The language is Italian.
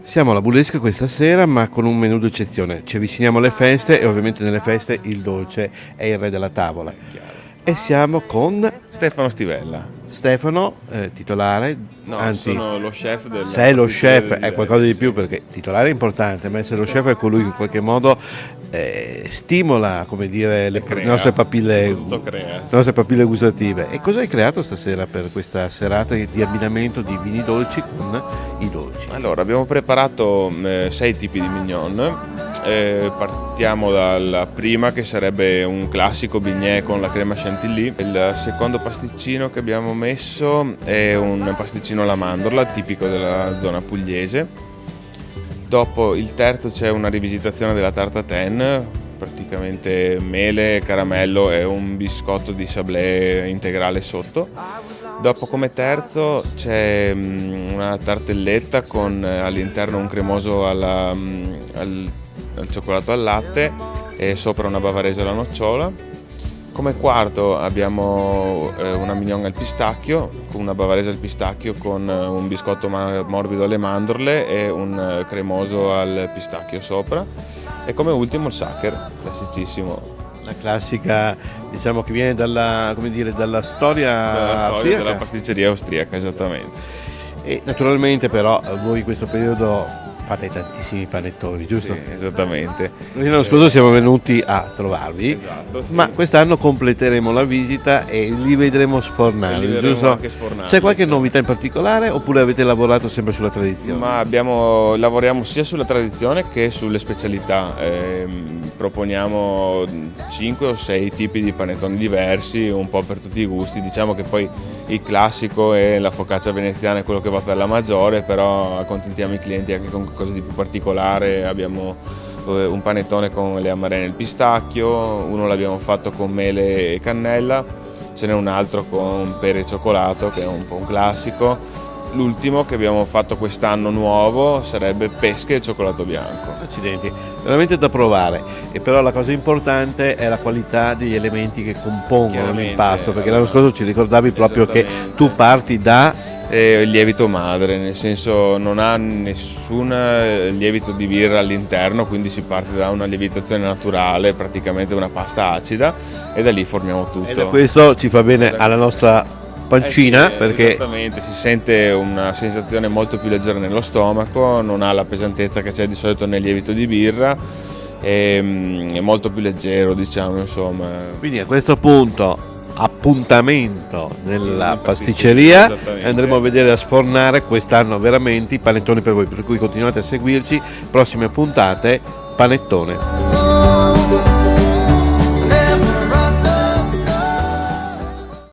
Siamo alla Burlesca questa sera, ma con un menù d'eccezione. Ci avviciniamo alle feste e ovviamente nelle feste il dolce è il re della tavola. E siamo con Stefano Stivella. Stefano, titolare. No, anzi, sono lo chef del... sei lo chef, è qualcosa di più, perché titolare è importante, ma essere lo chef è colui che in qualche modo stimola, come dire, le nostre papille gustative. E cosa hai creato stasera per questa serata di abbinamento di vini dolci con i dolci? Allora, abbiamo preparato 6 tipi di mignon. Partiamo dalla prima, che sarebbe un classico bignè con la crema chantilly. Il secondo pasticcino che abbiamo messo è un pasticcino alla mandorla, tipico della zona pugliese. Dopo il terzo c'è una rivisitazione della tarta tatin, praticamente mele, caramello e un biscotto di sablé integrale sotto. Dopo, come terzo, c'è una tartelletta con all'interno un cremoso al cioccolato al latte e sopra una bavarese alla nocciola. Come quarto abbiamo una mignon al pistacchio, con una bavarese al pistacchio con un biscotto morbido alle mandorle e un cremoso al pistacchio sopra. E come ultimo il sacher, classicissimo. La classica, diciamo, che viene dalla storia della pasticceria austriaca, esattamente. E naturalmente però voi in questo periodo fate tantissimi panettoni, giusto? Sì, esattamente. Noi l'anno scorso siamo venuti a trovarvi, Esatto, sì. ma quest'anno completeremo la visita e li vedremo sfornare, giusto? Anche sfornarli, C'è qualche sì. novità in particolare oppure avete lavorato sempre sulla tradizione? Ma lavoriamo sia sulla tradizione che sulle specialità. Proponiamo 5 o 6 tipi di panettoni diversi, un po' per tutti i gusti. Diciamo che poi il classico e la focaccia veneziana è quello che va per la maggiore, però accontentiamo i clienti anche con qualcosa di più particolare. Abbiamo un panettone con le amarene e il pistacchio, uno l'abbiamo fatto con mele e cannella, ce n'è un altro con pere e cioccolato che è un po' un classico. L'ultimo che abbiamo fatto quest'anno nuovo sarebbe pesche e cioccolato bianco. Accidenti, veramente da provare. E però la cosa importante è la qualità degli elementi che compongono l'impasto, perché l'anno scorso ci ricordavi proprio che tu parti da il lievito madre, nel senso non ha nessun lievito di birra all'interno, quindi si parte da una lievitazione naturale, praticamente una pasta acida, e da lì formiamo tutto. E da questo ci fa bene alla nostra pancina, sì, perché esattamente, si sente una sensazione molto più leggera nello stomaco, non ha la pesantezza che c'è di solito nel lievito di birra, è molto più leggero, diciamo, insomma. quindi a questo punto appuntamento nella pasticceria, andremo a vedere, a sfornare quest'anno veramente i panettoni per voi, per cui continuate a seguirci, prossime puntate, panettone.